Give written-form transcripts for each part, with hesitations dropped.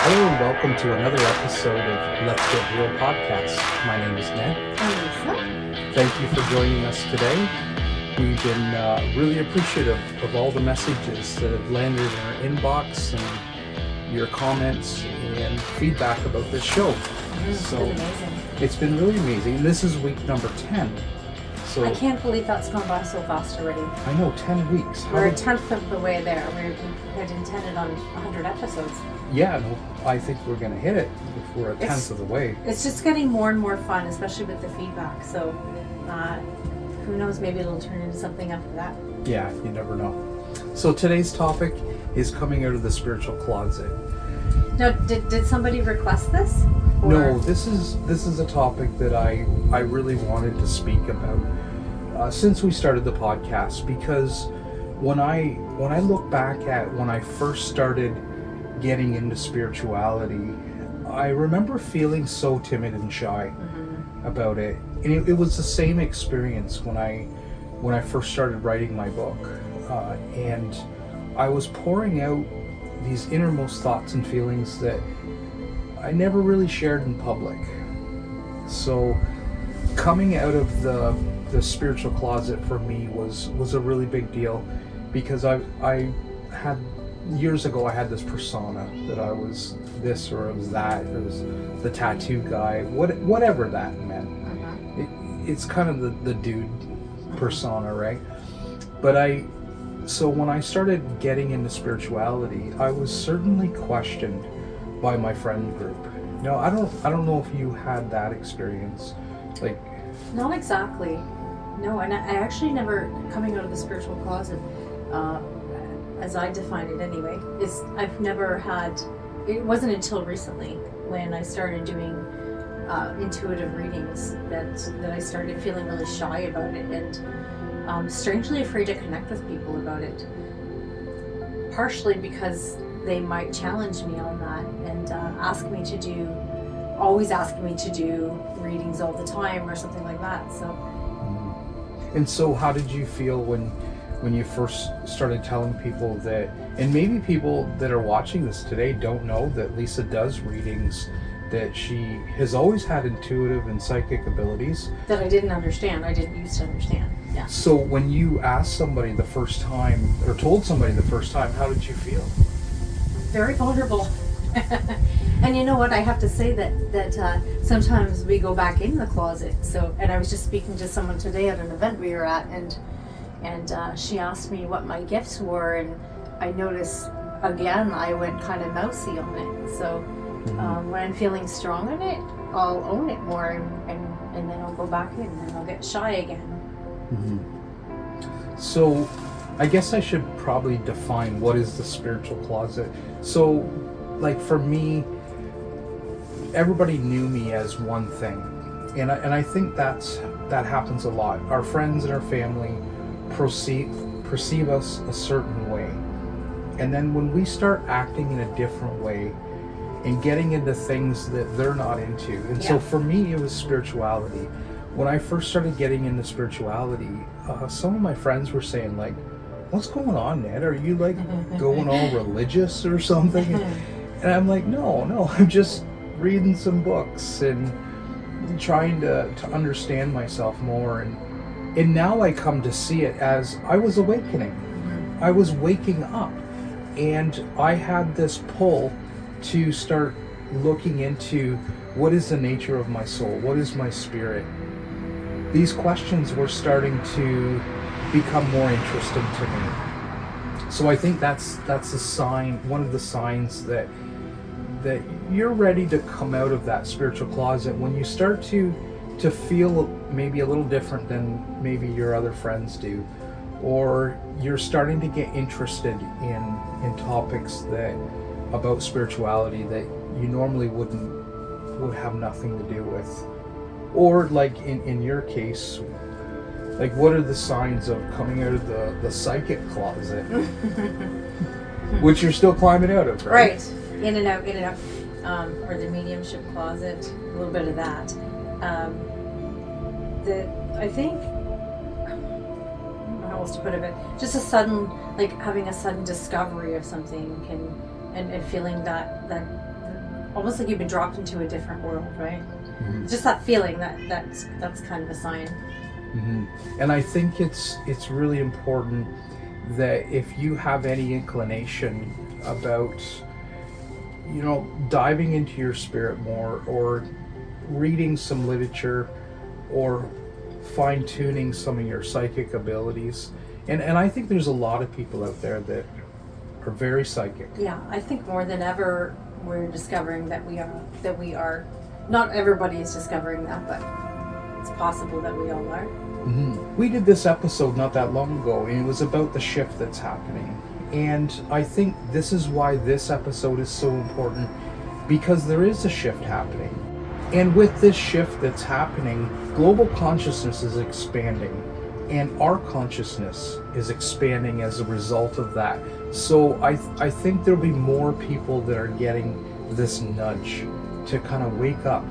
Hello and welcome to another episode of Let's Get Real podcast. My name is Ned. I'm Lisa. Thank you for joining us today. We've been really appreciative of all the messages that have landed in our inbox and your comments and feedback about this show. It's been amazing. It's been really amazing. This is week number 10. So I can't believe that's gone by so fast already. I know, 10 weeks. We're a tenth of the way there. We had intended on 100 episodes. Yeah, no, I think we're going to hit it if we're a tenth of the way. It's just getting more and more fun, especially with the feedback. So who knows, maybe it'll turn into something after that. Yeah, you never know. So today's topic is coming out of the spiritual closet. Now, did somebody request this? No, this is a topic that I really wanted to speak about since we started the podcast, because when I look back at when I first started getting into spirituality, I remember feeling so timid and shy about it. And it was the same experience when I first started writing my book, and I was pouring out these innermost thoughts and feelings that I never really shared in public. So coming out of the spiritual closet for me was a really big deal, because I had years ago I had this persona that I was this or I was that, or was the tattoo guy, whatever that meant. It's kind of the dude persona, right? But so when I started getting into spirituality, I was certainly questioned by my friend group. No, I don't know if you had that experience. Like, Not exactly. No, and I actually never, coming out of the spiritual closet, as I define it anyway, is I've never had, it wasn't until recently when I started doing intuitive readings that I started feeling really shy about it and strangely afraid to connect with people about it. Partially because they might challenge me on that and always ask me to do readings all the time or something like that. So. And so how did you feel when you first started telling people that, and maybe people that are watching this today don't know that Lisa does readings, that she has always had intuitive and psychic abilities? That I didn't understand. I didn't used to understand. Yeah. So when you asked somebody the first time, or told somebody the first time, how did you feel? Very vulnerable. And you know what, I have to say that sometimes we go back in the closet. So, and I was just speaking to someone today at an event we were at, and she asked me what my gifts were, and I noticed again I went kind of mousy on it. So when I'm feeling strong in it, I'll own it more, and then I'll go back in and I'll get shy again. So I guess I should probably define what is the spiritual closet. So, like, for me, everybody knew me as one thing, and I think that happens a lot. Our friends and our family perceive us a certain way, and then when we start acting in a different way and getting into things that they're not into, and so for me it was spirituality. When I first started getting into spirituality, some of my friends were saying, like, "What's going on, Ned? Are you like going all religious or something?" And I'm like, no, I'm just reading some books and trying to understand myself more. And now I come to see it as I was awakening. I was waking up, and I had this pull to start looking into what is the nature of my soul, what is my spirit. These questions were starting to become more interesting to me. So I think that's a sign, one of the signs that you're ready to come out of that spiritual closet, when you start to feel maybe a little different than maybe your other friends do, or you're starting to get interested in topics about spirituality that you normally would have nothing to do with. Or like in your case, like, what are the signs of coming out of the psychic closet, which you're still climbing out of, right? Right. In and out, or the mediumship closet, a little bit of that. I think, I don't know how else to put it, but just a sudden, like having a sudden discovery of something and feeling that almost like you've been dropped into a different world, right? Mhm. Just that feeling that's kind of a sign. Hmm. And I think it's really important that if you have any inclination about, diving into your spirit more, or reading some literature, or fine-tuning some of your psychic abilities, and I think there's a lot of people out there that are very psychic. Yeah, I think more than ever we're discovering that we are. Not everybody is discovering that, but it's possible that we all are. We did this episode not that long ago, and it was about the shift that's happening. And I think this is why this episode is so important, because there is a shift happening. And with this shift that's happening, global consciousness is expanding, and our consciousness is expanding as a result of that. So I think there'll be more people that are getting this nudge to kind of wake up,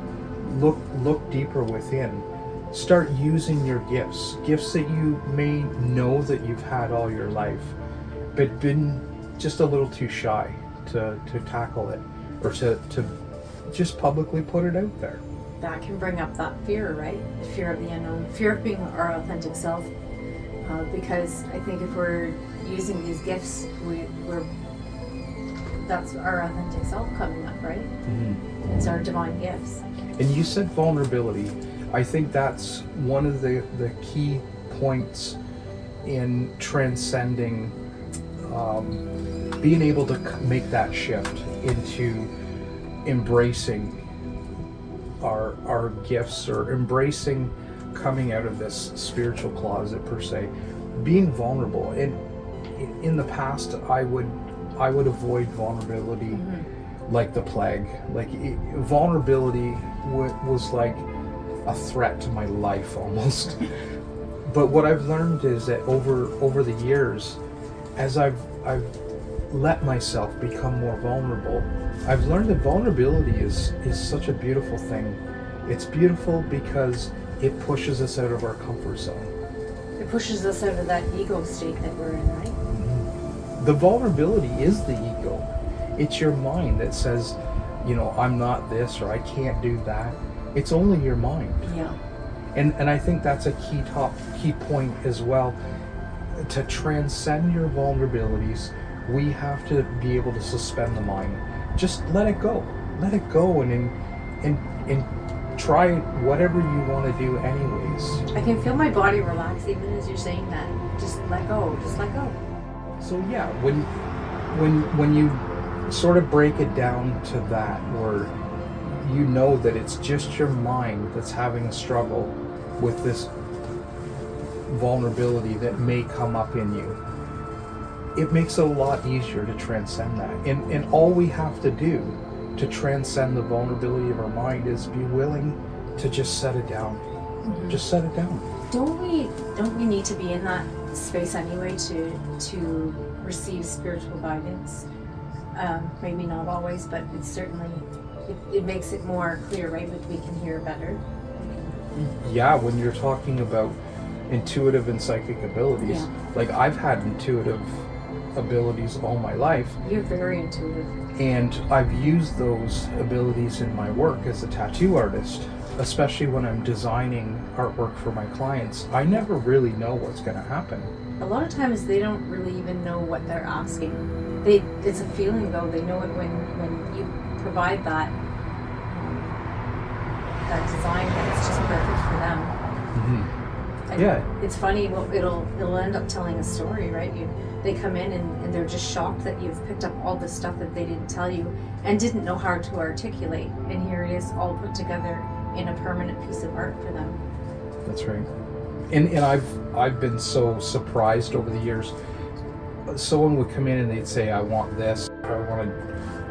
look deeper within. Start using your gifts that you may know that you've had all your life, but been just a little too shy to tackle it, or to just publicly put it out there. That can bring up that fear, right? The fear of the unknown, fear of being our authentic self. Because I think if we're using these gifts, that's our authentic self coming up, right? Mm-hmm. It's our divine gifts. And you said vulnerability. I think that's one of the key points in transcending, being able to make that shift into embracing our gifts, or embracing coming out of this spiritual closet per se, being vulnerable. And in the past, I would avoid vulnerability like the plague. Like vulnerability was like a threat to my life almost. But what I've learned is that over the years, as I've let myself become more vulnerable, I've learned that vulnerability is such a beautiful thing. It's beautiful because it pushes us out of our comfort zone. It pushes us out of that ego state that we're in, right? The vulnerability is the ego. It's your mind that says, I'm not this, or I can't do that. It's only your mind. Yeah. And I think that's a key point as well. To transcend your vulnerabilities, we have to be able to suspend the mind. Just let it go. Let it go, and try whatever you want to do anyways. I can feel my body relax even as you're saying that. Just let go. Just let go. So yeah, when you sort of break it down to that, where you know that it's just your mind that's having a struggle with this vulnerability that may come up in you, it makes it a lot easier to transcend that. And all we have to do to transcend the vulnerability of our mind is be willing to just set it down. Mm-hmm. Just set it down. Don't we need to be in that space anyway to receive spiritual guidance? Maybe not always, but it's certainly it makes it more clear, right? We can hear better. Yeah, when you're talking about intuitive and psychic abilities, like I've had intuitive abilities all my life. You're very intuitive. And I've used those abilities in my work as a tattoo artist, especially when I'm designing artwork for my clients. I never really know what's going to happen. A lot of times they don't really even know what they're asking. It's a feeling though. They know it when you provide that design that it's just perfect for them. Mm-hmm. And yeah. It's funny. Well, it'll end up telling a story, right? They come in and they're just shocked that you've picked up all this stuff that they didn't tell you and didn't know how to articulate. And here it is all put together in a permanent piece of art for them. That's right. And I've been so surprised over the years. Someone would come in and they'd say, I want this, I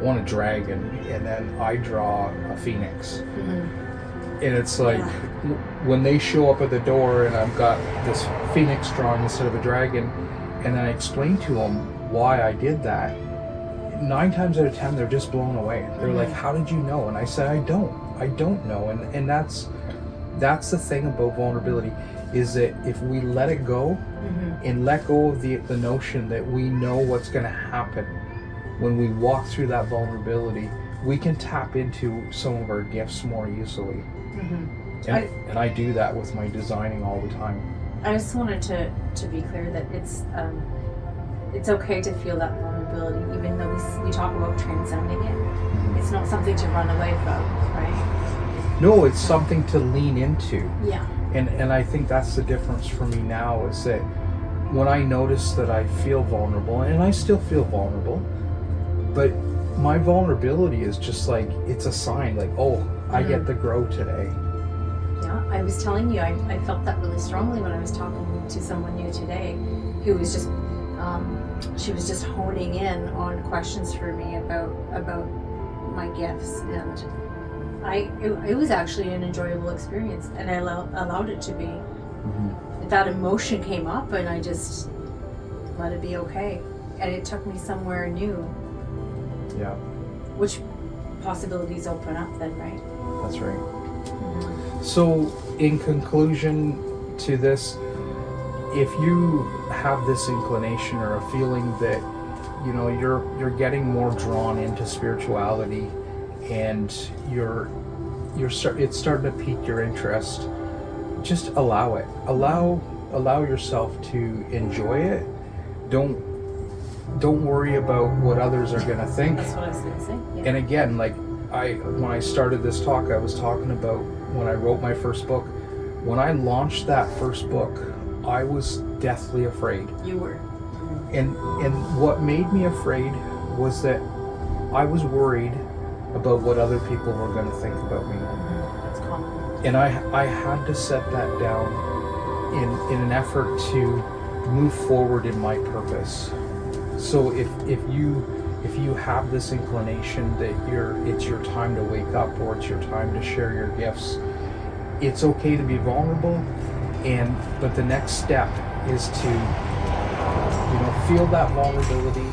want a dragon, and then I draw a phoenix. Mm-hmm. And it's like, when they show up at the door and I've got this phoenix drawn instead of a dragon, and then I explain to them why I did that, 9 times out of 10 they're just blown away. They're like, how did you know? And I said, I don't know. And that's the thing about vulnerability, is that if we let it go, and let go of the notion that we know what's going to happen when we walk through that vulnerability, we can tap into some of our gifts more easily. Mm-hmm. And I do that with my designing all the time. I just wanted to be clear that it's okay to feel that vulnerability, even though we talk about transcending it. It's not something to run away from, right? No, it's something to lean into. Yeah. And I think that's the difference for me now, is that when I notice that I feel vulnerable, and I still feel vulnerable, but my vulnerability is just like, it's a sign, like, oh, I get to grow today. Yeah, I was telling you, I felt that really strongly when I was talking to someone new today, who was just, she was just honing in on questions for me about my gifts, and it was actually an enjoyable experience, and I allowed it to be. Mm-hmm. That emotion came up, and I just let it be okay, and it took me somewhere new. Yeah. Which possibilities open up then, right? That's right. Mm-hmm. So, in conclusion to this, if you have this inclination or a feeling that, you know, you're getting more drawn into spirituality, and it's starting to pique your interest, just allow it. Allow yourself to enjoy it. Don't worry about what others are going to think. That's what I was going to say. Yeah. And again, like when I started this talk, I was talking about when I wrote my first book. When I launched that first book, I was deathly afraid. You were. And what made me afraid was that I was worried about what other people were going to think about me. That's common. And I had to set that down in an effort to move forward in my purpose. So if you have this inclination that it's your time to wake up, or it's your time to share your gifts, it's okay to be vulnerable, but the next step is to, you know, feel that vulnerability,